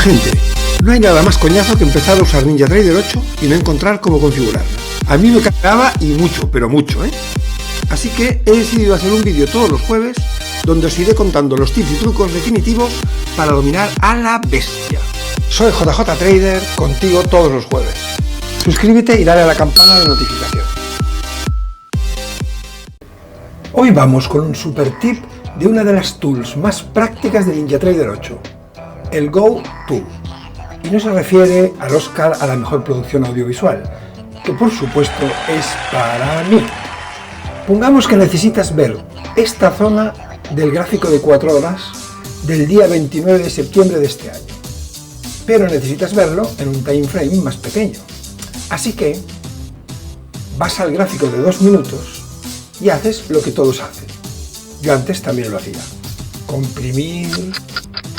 gente, no hay nada más coñazo que empezar a usar NinjaTrader 8 y no encontrar cómo configurarla. A mí me cagaba y mucho, pero mucho, ¿eh? Así que he decidido hacer un vídeo todos los jueves donde os iré contando los tips y trucos definitivos para dominar a la bestia. Soy JJ Trader, contigo todos los jueves. Suscríbete y dale a la campana de notificación. Hoy vamos con un super tip de una de las tools más prácticas de NinjaTrader 8, el Go Tool. Y no se refiere al Oscar a la mejor producción audiovisual, que por supuesto es para mí. Pongamos que necesitas ver esta zona del gráfico de 4 horas del día 29 de septiembre de este año, pero necesitas verlo en un time frame más pequeño. Así que vas al gráfico de 2 minutos y haces lo que todos hacen. Yo antes también lo hacía. Comprimir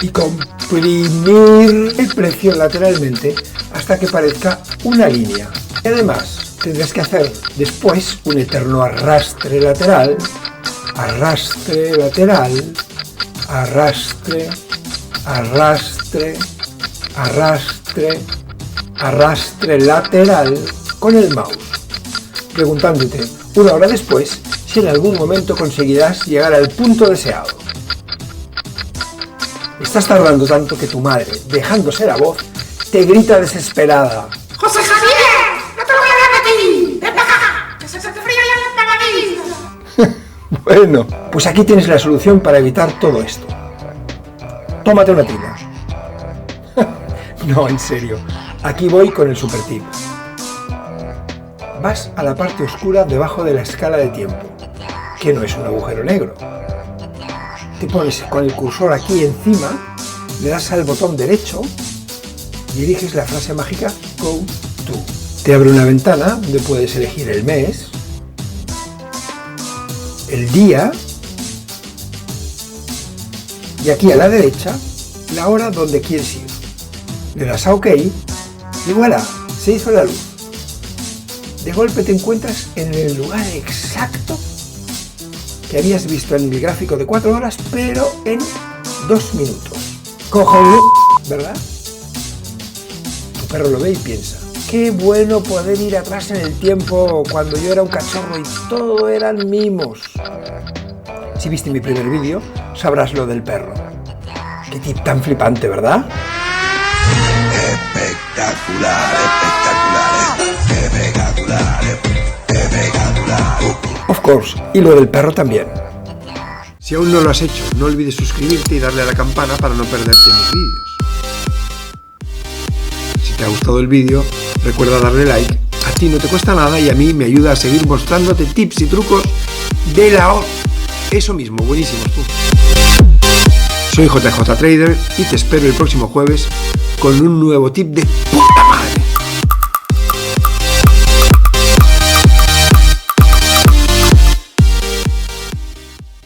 y comprimir el precio lateralmente hasta que parezca una línea. Y además tendrás que hacer después un eterno arrastre lateral, arrastre lateral, arrastre, arrastre, arrastre, arrastre lateral con el mouse, preguntándote una hora después si en algún momento conseguirás llegar al punto deseado. Estás tardando tanto que tu madre, dejándose la voz, te grita desesperada: ¡José Javier! ¡No te lo voy a repetir! ¡Ven para acá! ¡Que se te fría ya la nariz! Bueno, pues aquí tienes la solución para evitar todo esto. Tómate una tila. No, en serio. Aquí voy con el super tip. Vas a la parte oscura debajo de la escala de tiempo, que no es un agujero negro. Te pones con el cursor aquí encima, le das al botón derecho y eliges la frase mágica Go To. Te abre una ventana donde puedes elegir el mes, el día y aquí a la derecha la hora donde quieres ir. Le das a OK y voilà, se hizo la luz. De golpe te encuentras en el lugar exacto que habías visto en el gráfico de 4 horas, pero en 2 minutos. Cojonudo, ¿verdad? Tu perro lo ve y piensa: qué bueno poder ir atrás en el tiempo cuando yo era un cachorro y todo eran mimos. Si viste mi primer vídeo, sabrás lo del perro. Qué tip tan flipante, ¿verdad? Espectacular, espectacular, espectacular. Of course, y lo del perro también. Si aún no lo has hecho, no olvides suscribirte y darle a la campana para no perderte mis vídeos. Si te ha gustado el vídeo, recuerda darle like. A ti no te cuesta nada y a mí me ayuda a seguir mostrándote tips y trucos de la hora. Eso mismo, buenísimos tú. Soy JJ Trader y te espero el próximo jueves con un nuevo tip de puta madre.